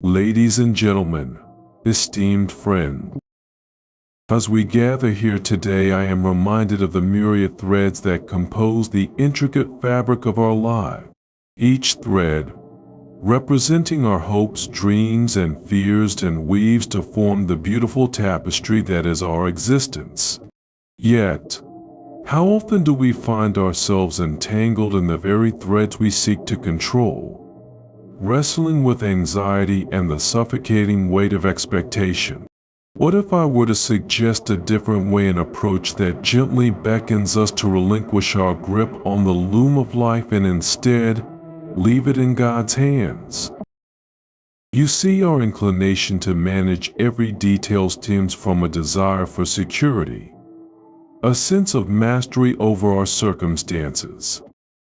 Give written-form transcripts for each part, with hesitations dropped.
Ladies and gentlemen, esteemed friend, as we gather here today, I am reminded of the myriad threads that compose the intricate fabric of our lives. Each thread, representing our hopes, dreams, and fears, and weaves to form the beautiful tapestry that is our existence. Yet, how often do we find ourselves entangled in the very threads we seek to control, wrestling with anxiety and the suffocating weight of expectation? What if I were to suggest a different way, an approach that gently beckons us to relinquish our grip on the loom of life and instead leave it in God's hands? You see, our inclination to manage every detail stems from a desire for security, a sense of mastery over our circumstances.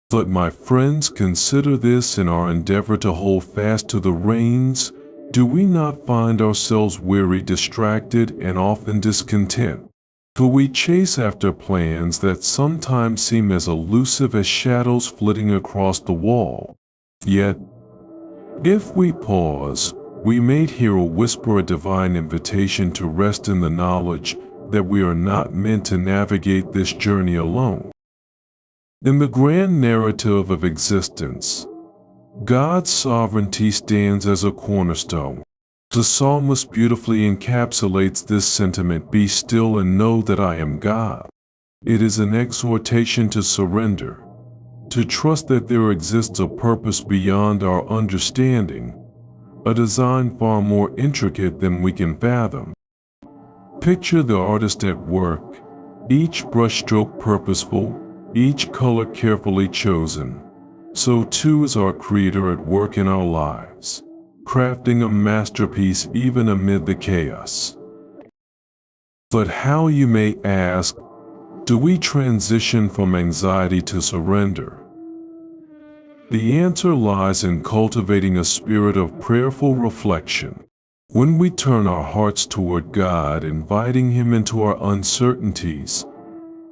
But my friends, consider this: in our endeavor to hold fast to the reins, do we not find ourselves weary, distracted, and often discontent? For we chase after plans that sometimes seem as elusive as shadows flitting across the wall. Yet, if we pause, we may hear a whisper, a divine invitation to rest in the knowledge that we are not meant to navigate this journey alone. In the grand narrative of existence, God's sovereignty stands as a cornerstone. The psalmist beautifully encapsulates this sentiment: "Be still and know that I am God." It is an exhortation to surrender, to trust that there exists a purpose beyond our understanding, a design far more intricate than we can fathom. Picture the artist at work, each brushstroke purposeful, each color carefully chosen. So too is our Creator at work in our lives, crafting a masterpiece even amid the chaos. But how, you may ask, do we transition from anxiety to surrender? The answer lies in cultivating a spirit of prayerful reflection. When we turn our hearts toward God, inviting Him into our uncertainties,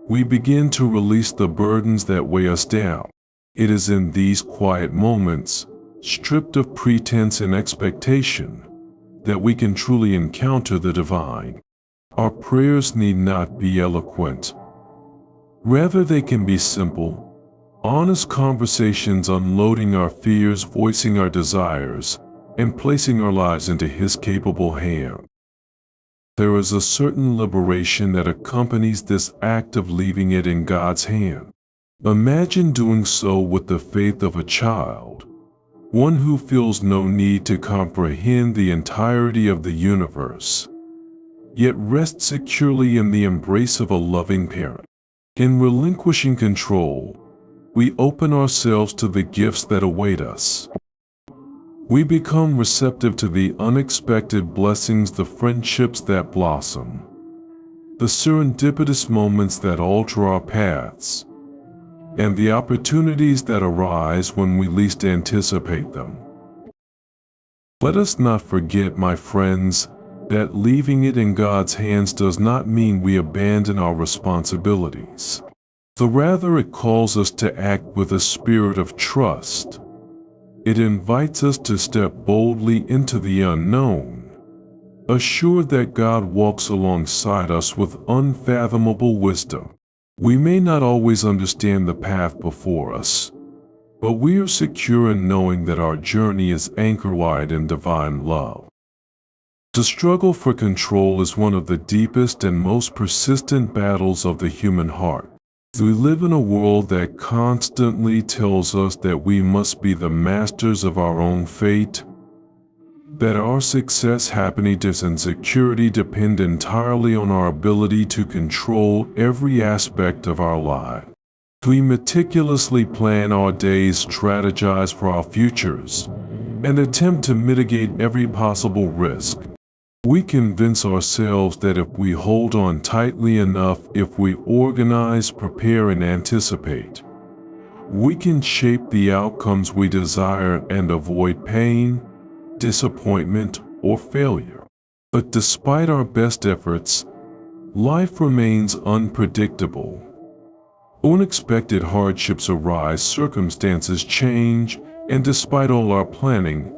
we begin to release the burdens that weigh us down. It is in these quiet moments, stripped of pretense and expectation, that we can truly encounter the divine. Our prayers need not be eloquent. Rather, they can be simple, honest conversations, unloading our fears, voicing our desires, and placing our lives into His capable hand. There is a certain liberation that accompanies this act of leaving it in God's hand. Imagine doing so with the faith of a child, one who feels no need to comprehend the entirety of the universe, yet rests securely in the embrace of a loving parent. In relinquishing control, we open ourselves to the gifts that await us. We become receptive to the unexpected blessings, the friendships that blossom, the serendipitous moments that alter our paths, and the opportunities that arise when we least anticipate them. Let us not forget, my friends, that leaving it in God's hands does not mean we abandon our responsibilities. Rather, it calls us to act with a spirit of trust. It invites us to step boldly into the unknown, assured that God walks alongside us with unfathomable wisdom. We may not always understand the path before us, but we are secure in knowing that our journey is anchored in divine love. The struggle for control is one of the deepest and most persistent battles of the human heart. We live in a world that constantly tells us that we must be the masters of our own fate, that our success, happiness, and security depend entirely on our ability to control every aspect of our life. We meticulously plan our days, strategize for our futures, and attempt to mitigate every possible risk. We convince ourselves that if we hold on tightly enough, if we organize, prepare, and anticipate, we can shape the outcomes we desire and avoid pain, disappointment, or failure. But despite our best efforts, life remains unpredictable. Unexpected hardships arise, circumstances change, and despite all our planning,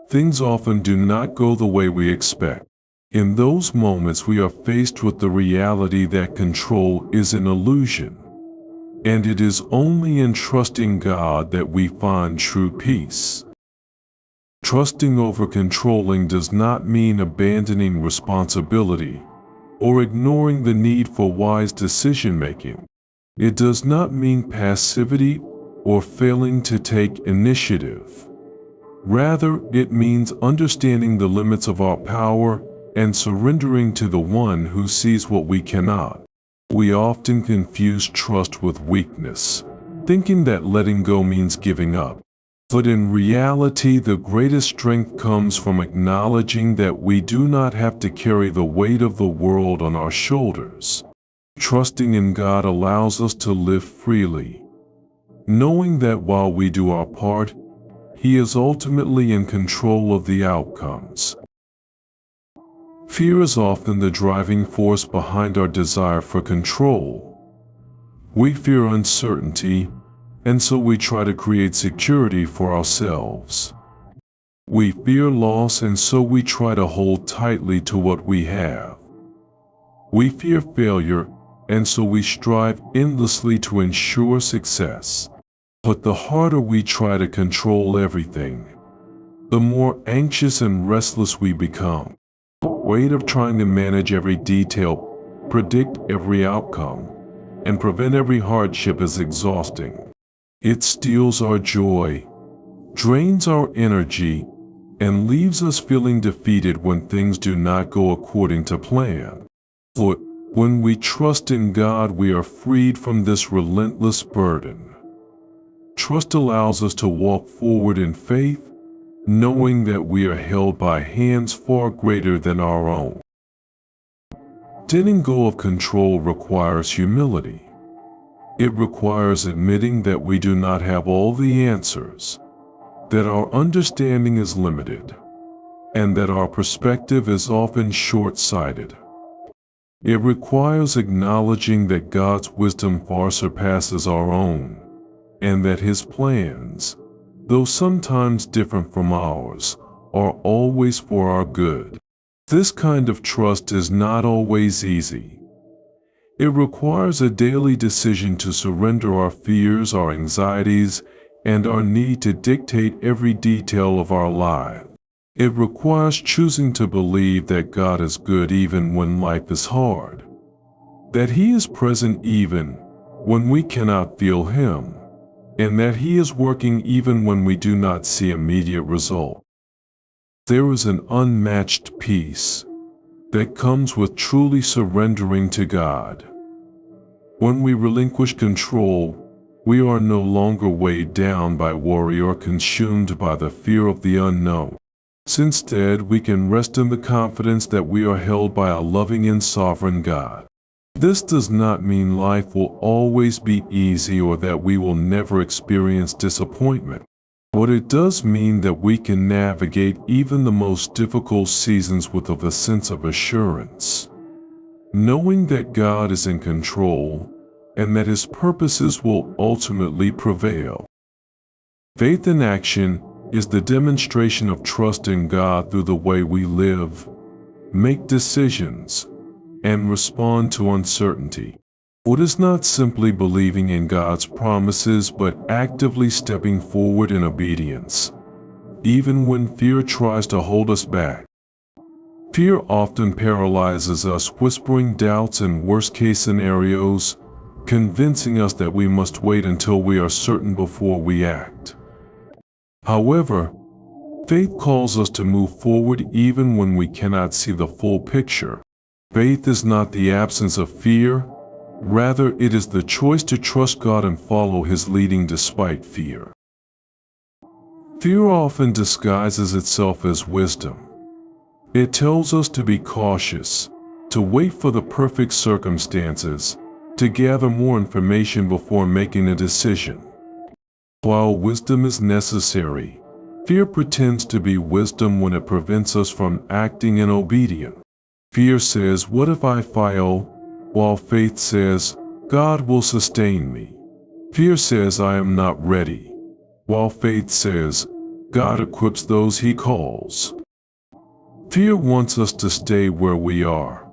things often do not go the way we expect. In those moments, we are faced with the reality that control is an illusion, and it is only in trusting God that we find true peace. Trusting over controlling does not mean abandoning responsibility or ignoring the need for wise decision-making. It does not mean passivity or failing to take initiative. Rather, it means understanding the limits of our power and surrendering to the one who sees what we cannot. We often confuse trust with weakness, thinking that letting go means giving up. But in reality, the greatest strength comes from acknowledging that we do not have to carry the weight of the world on our shoulders. Trusting in God allows us to live freely, knowing that while we do our part, He is ultimately in control of the outcomes. Fear is often the driving force behind our desire for control. We fear uncertainty, and so we try to create security for ourselves. We fear loss, and so we try to hold tightly to what we have. We fear failure, and so we strive endlessly to ensure success. But the harder we try to control everything, the more anxious and restless we become. The weight of trying to manage every detail, predict every outcome, and prevent every hardship is exhausting. It steals our joy, drains our energy, and leaves us feeling defeated when things do not go according to plan. But when we trust in God, we are freed from this relentless burden. Trust allows us to walk forward in faith, knowing that we are held by hands far greater than our own. Letting go of control requires humility. It requires admitting that we do not have all the answers, that our understanding is limited, and that our perspective is often short-sighted. It requires acknowledging that God's wisdom far surpasses our own, and that His plans, though sometimes different from ours, are always for our good. This kind of trust is not always easy. It requires a daily decision to surrender our fears, our anxieties, and our need to dictate every detail of our lives. It requires choosing to believe that God is good even when life is hard, that He is present even when we cannot feel Him, and that He is working even when we do not see immediate result. There is an unmatched peace that comes with truly surrendering to God. When we relinquish control, we are no longer weighed down by worry or consumed by the fear of the unknown. Instead, we can rest in the confidence that we are held by a loving and sovereign God. This does not mean life will always be easy or that we will never experience disappointment. But it does mean that we can navigate even the most difficult seasons with a sense of assurance, knowing that God is in control and that His purposes will ultimately prevail. Faith in action is the demonstration of trust in God through the way we live, make decisions, and respond to uncertainty. It is not simply believing in God's promises, but actively stepping forward in obedience, even when fear tries to hold us back. Fear often paralyzes us, whispering doubts and worst-case scenarios, convincing us that we must wait until we are certain before we act. However, faith calls us to move forward even when we cannot see the full picture. Faith is not the absence of fear, rather it is the choice to trust God and follow His leading despite fear. Fear often disguises itself as wisdom. It tells us to be cautious, to wait for the perfect circumstances, to gather more information before making a decision. While wisdom is necessary, fear pretends to be wisdom when it prevents us from acting in obedience. Fear says, "What if I fail?" while faith says, "God will sustain me." Fear says, "I am not ready," while faith says, God equips those He calls. Fear wants us to stay where we are,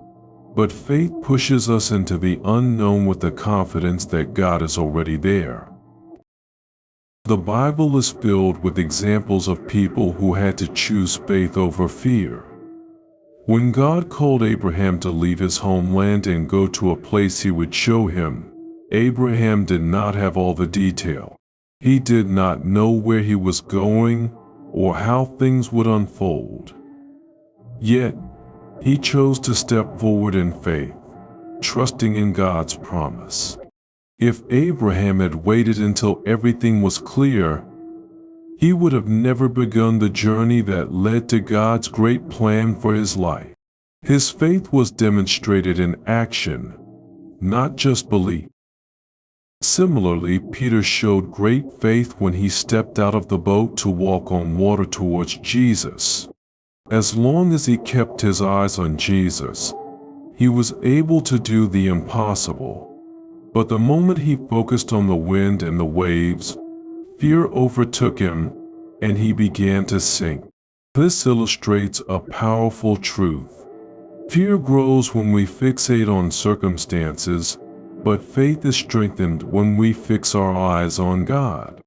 but faith pushes us into the unknown with the confidence that God is already there. The Bible is filled with examples of people who had to choose faith over fear. When God called Abraham to leave his homeland and go to a place He would show him, Abraham did not have all the detail. He did not know where he was going or how things would unfold. Yet, he chose to step forward in faith, trusting in God's promise. If Abraham had waited until everything was clear, he would have never begun the journey that led to God's great plan for his life. His faith was demonstrated in action, not just belief. Similarly, Peter showed great faith when he stepped out of the boat to walk on water towards Jesus. As long as he kept his eyes on Jesus, he was able to do the impossible. But the moment he focused on the wind and the waves, fear overtook him, and he began to sink. This illustrates a powerful truth. Fear grows when we fixate on circumstances, but faith is strengthened when we fix our eyes on God.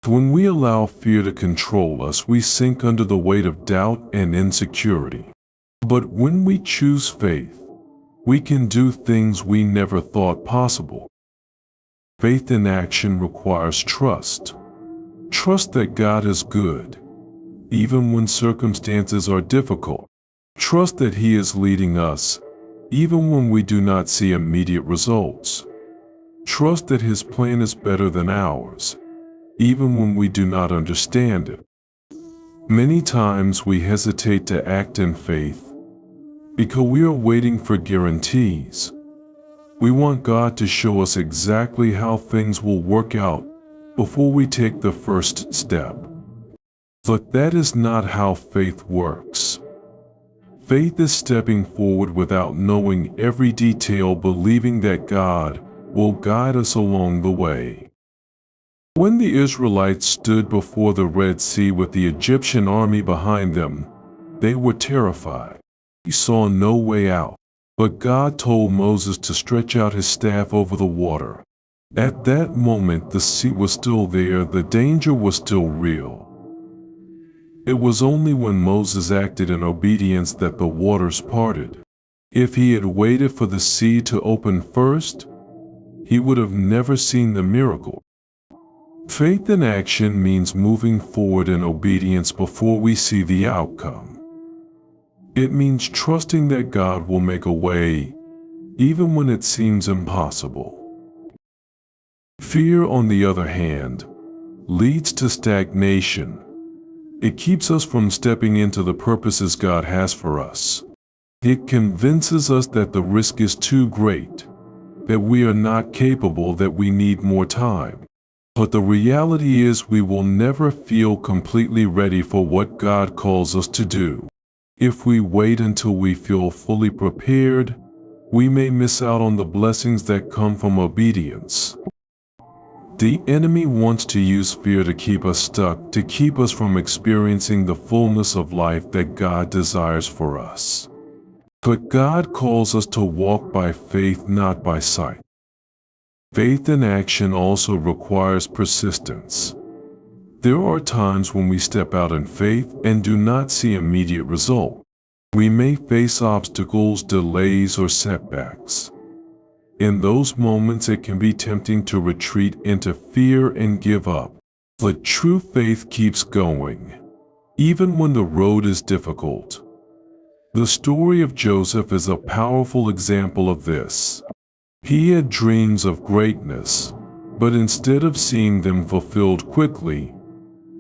When we allow fear to control us, we sink under the weight of doubt and insecurity. But when we choose faith, we can do things we never thought possible. Faith in action requires trust. Trust that God is good, even when circumstances are difficult. Trust that He is leading us, even when we do not see immediate results. Trust that His plan is better than ours, even when we do not understand it. Many times we hesitate to act in faith because we are waiting for guarantees. We want God to show us exactly how things will work out before we take the first step. But that is not how faith works. Faith is stepping forward without knowing every detail, believing that God will guide us along the way. When the Israelites stood before the Red Sea with the Egyptian army behind them, they were terrified. They saw no way out. But God told Moses to stretch out his staff over the water. At that moment, the sea was still there, the danger was still real. It was only when Moses acted in obedience that the waters parted. If he had waited for the sea to open first, he would have never seen the miracle. Faith in action means moving forward in obedience before we see the outcome. It means trusting that God will make a way, even when it seems impossible. Fear, on the other hand, leads to stagnation. It keeps us from stepping into the purposes God has for us. It convinces us that the risk is too great, that we are not capable, that we need more time. But the reality is we will never feel completely ready for what God calls us to do. If we wait until we feel fully prepared, we may miss out on the blessings that come from obedience. The enemy wants to use fear to keep us stuck, to keep us from experiencing the fullness of life that God desires for us. But God calls us to walk by faith, not by sight. Faith in action also requires persistence. There are times when we step out in faith and do not see immediate result. We may face obstacles, delays, or setbacks. In those moments, it can be tempting to retreat into fear and give up. But true faith keeps going, even when the road is difficult. The story of Joseph is a powerful example of this. He had dreams of greatness, but instead of seeing them fulfilled quickly,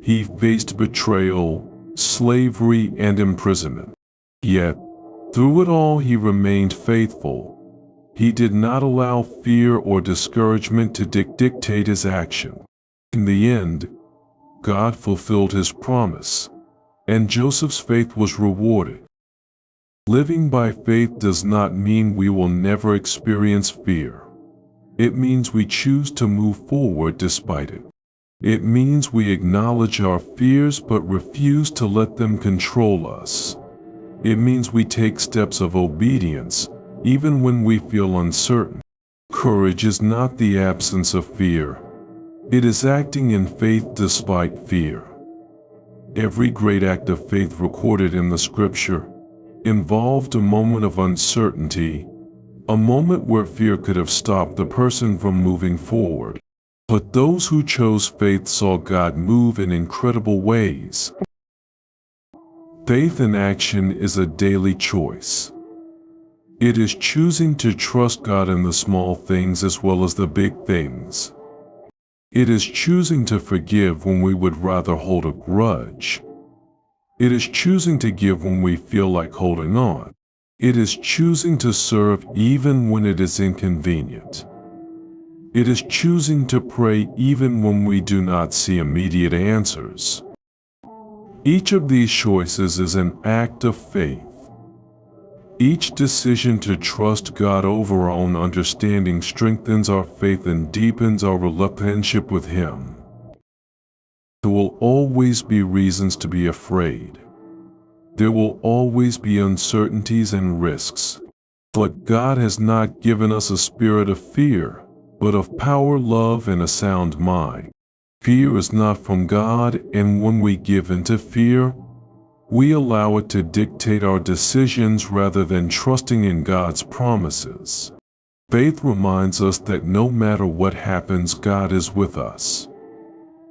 he faced betrayal, slavery, and imprisonment. Yet, through it all, he remained faithful. He did not allow fear or discouragement to dictate his action. In the end, God fulfilled His promise, and Joseph's faith was rewarded. Living by faith does not mean we will never experience fear. It means we choose to move forward despite it. It means we acknowledge our fears but refuse to let them control us. It means we take steps of obedience, even when we feel uncertain. Courage is not the absence of fear. It is acting in faith despite fear. Every great act of faith recorded in the scripture involved a moment of uncertainty, a moment where fear could have stopped the person from moving forward. But those who chose faith saw God move in incredible ways. Faith in action is a daily choice. It is choosing to trust God in the small things as well as the big things. It is choosing to forgive when we would rather hold a grudge. It is choosing to give when we feel like holding on. It is choosing to serve even when it is inconvenient. It is choosing to pray even when we do not see immediate answers. Each of these choices is an act of faith. Each decision to trust God over our own understanding strengthens our faith and deepens our relationship with Him. There will always be reasons to be afraid. There will always be uncertainties and risks. But God has not given us a spirit of fear, but of power, love, and a sound mind. Fear is not from God, and when we give in to fear, we allow it to dictate our decisions rather than trusting in God's promises. Faith reminds us that no matter what happens, God is with us.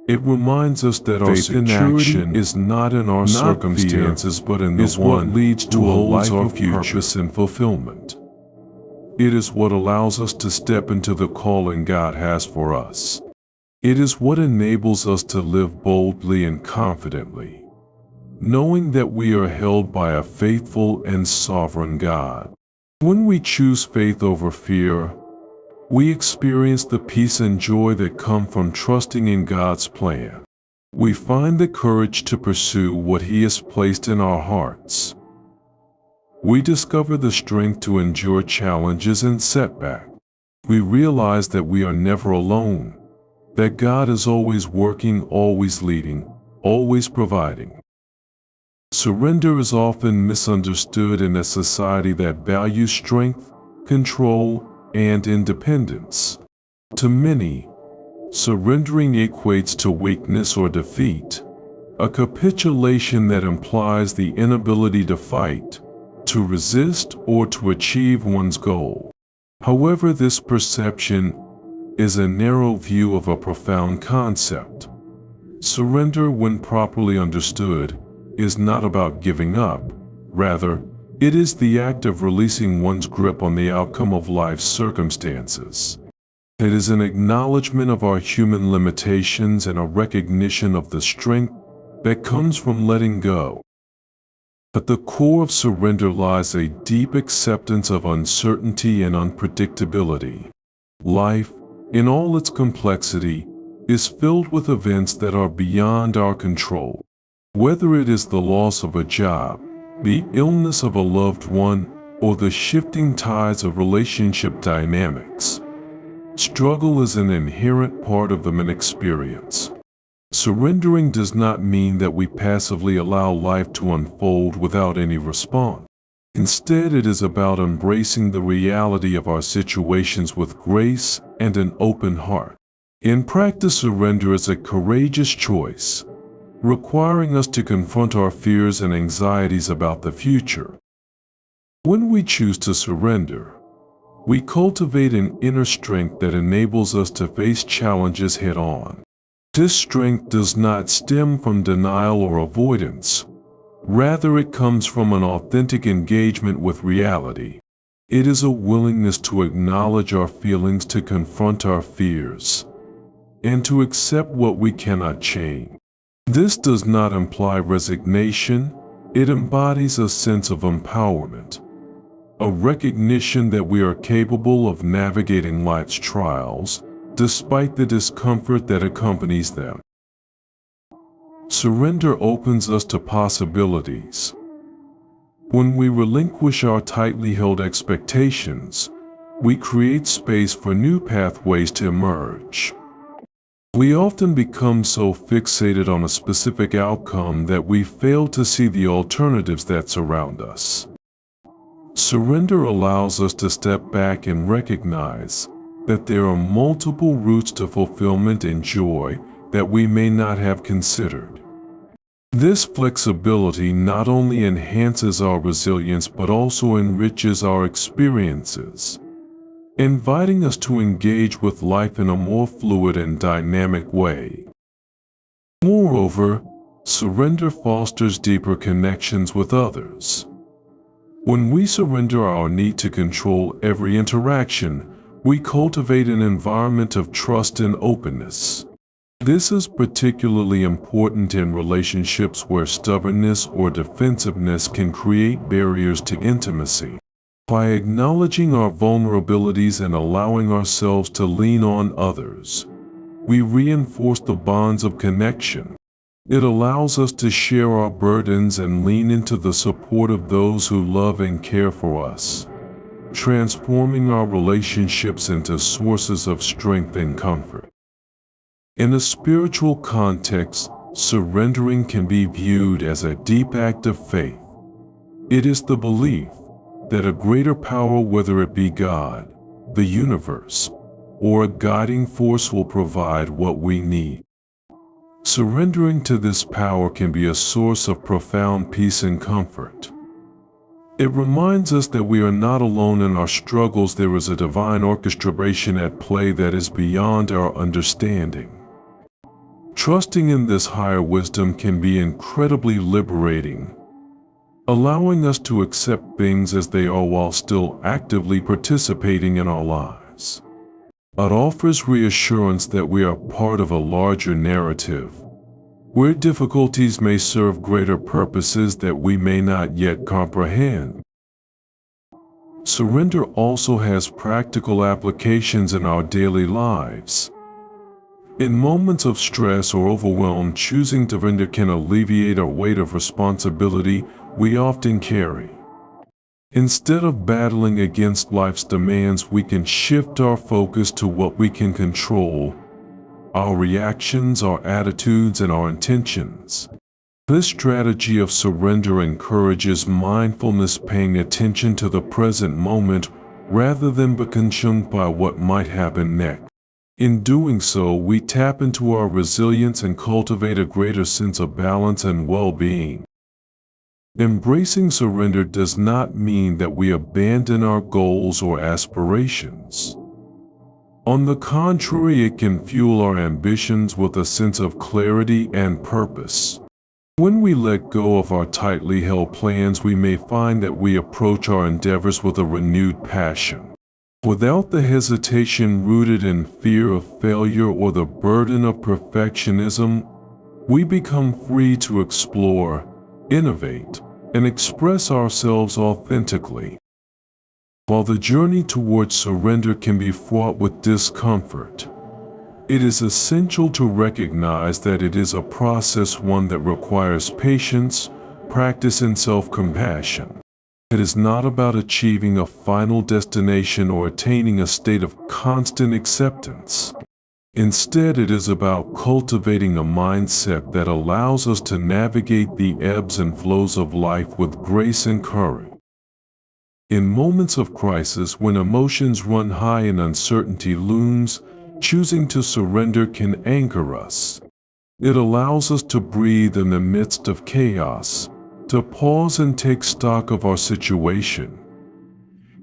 It reminds us that our security is not in our circumstances, but in the one leads to a life of purpose and fulfillment. It is what allows us to step into the calling God has for us. It is what enables us to live boldly and confidently, knowing that we are held by a faithful and sovereign God. When we choose faith over fear, we experience the peace and joy that come from trusting in God's plan. We find the courage to pursue what He has placed in our hearts. We discover the strength to endure challenges and setbacks. We realize that we are never alone, that God is always working, always leading, always providing. Surrender is often misunderstood in a society that values strength, control, and independence. To many, surrendering equates to weakness or defeat, a capitulation that implies the inability to fight, to resist, or to achieve one's goal. However, this perception is a narrow view of a profound concept. Surrender, when properly understood, is not about giving up. Rather, it is the act of releasing one's grip on the outcome of life's circumstances. It is an acknowledgement of our human limitations and a recognition of the strength that comes from letting go. At the core of surrender lies a deep acceptance of uncertainty and unpredictability. Life, in all its complexity, is filled with events that are beyond our control. Whether it is the loss of a job, the illness of a loved one, or the shifting tides of relationship dynamics, struggle is an inherent part of the human experience. Surrendering does not mean that we passively allow life to unfold without any response. Instead, it is about embracing the reality of our situations with grace and an open heart. In practice, surrender is a courageous choice, requiring us to confront our fears and anxieties about the future. When we choose to surrender, we cultivate an inner strength that enables us to face challenges head-on. This strength does not stem from denial or avoidance. Rather, it comes from an authentic engagement with reality. It is a willingness to acknowledge our feelings, to confront our fears, and to accept what we cannot change. This does not imply resignation. It embodies a sense of empowerment, a recognition that we are capable of navigating life's trials, despite the discomfort that accompanies them. Surrender opens us to possibilities. When we relinquish our tightly held expectations, we create space for new pathways to emerge. We often become so fixated on a specific outcome that we fail to see the alternatives that surround us. Surrender allows us to step back and recognize that there are multiple routes to fulfillment and joy that we may not have considered. This flexibility not only enhances our resilience but also enriches our experiences, inviting us to engage with life in a more fluid and dynamic way. Moreover, surrender fosters deeper connections with others. When we surrender our need to control every interaction, we cultivate an environment of trust and openness. This is particularly important in relationships where stubbornness or defensiveness can create barriers to intimacy. By acknowledging our vulnerabilities and allowing ourselves to lean on others, we reinforce the bonds of connection. It allows us to share our burdens and lean into the support of those who love and care for us, transforming our relationships into sources of strength and comfort. In a spiritual context, surrendering can be viewed as a deep act of faith. It is the belief that a greater power, whether it be God, the universe, or a guiding force, will provide what we need. Surrendering to this power can be a source of profound peace and comfort. It reminds us that we are not alone in our struggles. There is a divine orchestration at play that is beyond our understanding. Trusting in this higher wisdom can be incredibly liberating, allowing us to accept things as they are while still actively participating in our lives. It offers reassurance that we are part of a larger narrative, where difficulties may serve greater purposes that we may not yet comprehend. Surrender also has practical applications in our daily lives. In moments of stress or overwhelm, choosing to surrender can alleviate a weight of responsibility we often carry. Instead of battling against life's demands, we can shift our focus to what we can control: our reactions, our attitudes, and our intentions. This strategy of surrender encourages mindfulness, paying attention to the present moment rather than be consumed by what might happen next. In doing so, we tap into our resilience and cultivate a greater sense of balance and well-being. Embracing surrender does not mean that we abandon our goals or aspirations. On the contrary, it can fuel our ambitions with a sense of clarity and purpose. When we let go of our tightly held plans, we may find that we approach our endeavors with a renewed passion. Without the hesitation rooted in fear of failure or the burden of perfectionism, we become free to explore, innovate, and express ourselves authentically. While the journey towards surrender can be fraught with discomfort, it is essential to recognize that it is a process, one that requires patience, practice, and self-compassion. It is not about achieving a final destination or attaining a state of constant acceptance. Instead, it is about cultivating a mindset that allows us to navigate the ebbs and flows of life with grace and courage. In moments of crisis, when emotions run high and uncertainty looms, choosing to surrender can anchor us. It allows us to breathe in the midst of chaos, to pause and take stock of our situation,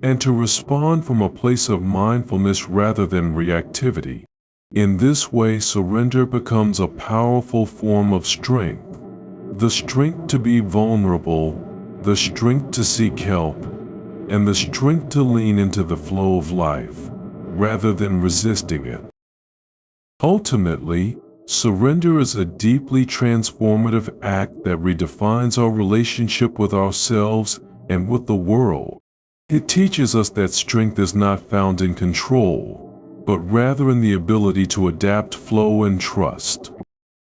and to respond from a place of mindfulness rather than reactivity. In this way, surrender becomes a powerful form of strength. The strength to be vulnerable, the strength to seek help, and the strength to lean into the flow of life, rather than resisting it. Ultimately, surrender is a deeply transformative act that redefines our relationship with ourselves and with the world. It teaches us that strength is not found in control, but rather in the ability to adapt, flow, and trust.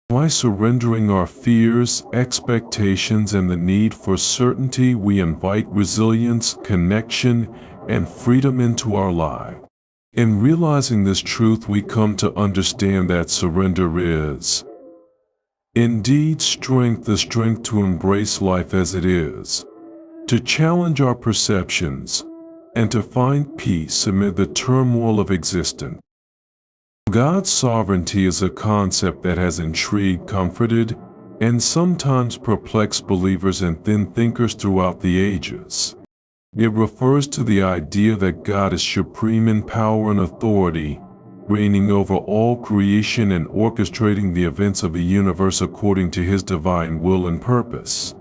By surrendering our fears, expectations, and the need for certainty, we invite resilience, connection, and freedom into our lives. In realizing this truth, we come to understand that surrender is indeed strength, the strength to embrace life as it is, to challenge our perceptions, and to find peace amid the turmoil of existence. God's sovereignty is a concept that has intrigued, comforted, and sometimes perplexed believers and thinkers throughout the ages. It refers to the idea that God is supreme in power and authority, reigning over all creation and orchestrating the events of the universe according to His divine will and purpose.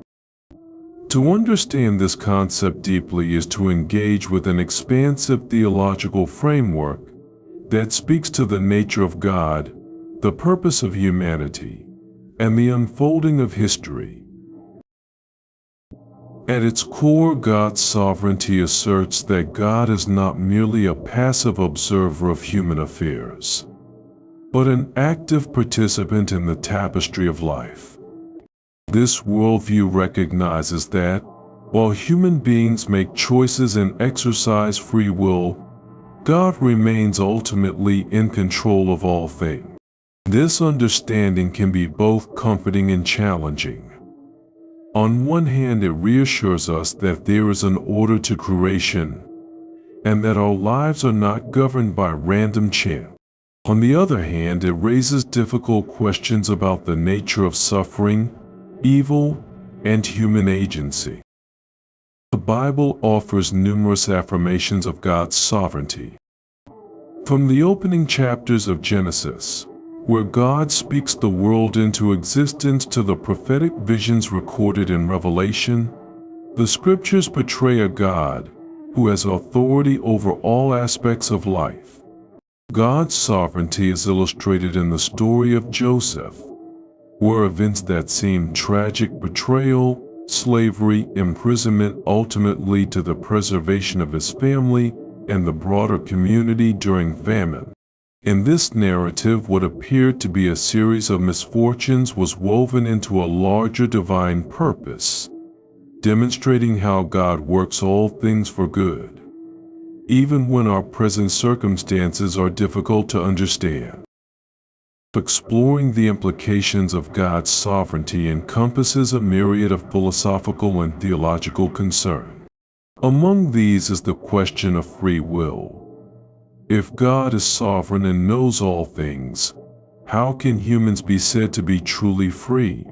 To understand this concept deeply is to engage with an expansive theological framework that speaks to the nature of God, the purpose of humanity, and the unfolding of history. At its core, God's sovereignty asserts that God is not merely a passive observer of human affairs, but an active participant in the tapestry of life. This worldview recognizes that, while human beings make choices and exercise free will, God remains ultimately in control of all things. This understanding can be both comforting and challenging. On one hand, it reassures us that there is an order to creation, and that our lives are not governed by random chance. On the other hand, it raises difficult questions about the nature of suffering, evil, and human agency. The Bible offers numerous affirmations of God's sovereignty. From the opening chapters of Genesis, where God speaks the world into existence, to the prophetic visions recorded in Revelation, the scriptures portray a God who has authority over all aspects of life. God's sovereignty is illustrated in the story of Joseph, where events that seem tragic, betrayal, slavery, imprisonment, ultimately lead to the preservation of his family and the broader community during famine. In this narrative, what appeared to be a series of misfortunes was woven into a larger divine purpose, demonstrating how God works all things for good, even when our present circumstances are difficult to understand. Exploring the implications of God's sovereignty encompasses a myriad of philosophical and theological concerns. Among these is the question of free will. If God is sovereign and knows all things, how can humans be said to be truly free?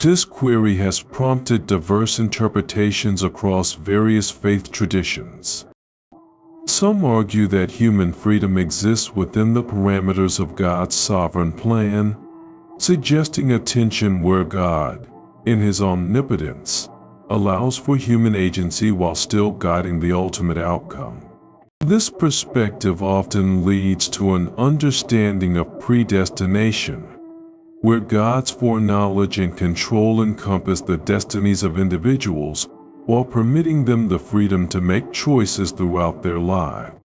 This query has prompted diverse interpretations across various faith traditions. Some argue that human freedom exists within the parameters of God's sovereign plan, suggesting a tension where God, in His omnipotence, allows for human agency while still guiding the ultimate outcome. This perspective often leads to an understanding of predestination, where God's foreknowledge and control encompass the destinies of individuals while permitting them the freedom to make choices throughout their lives.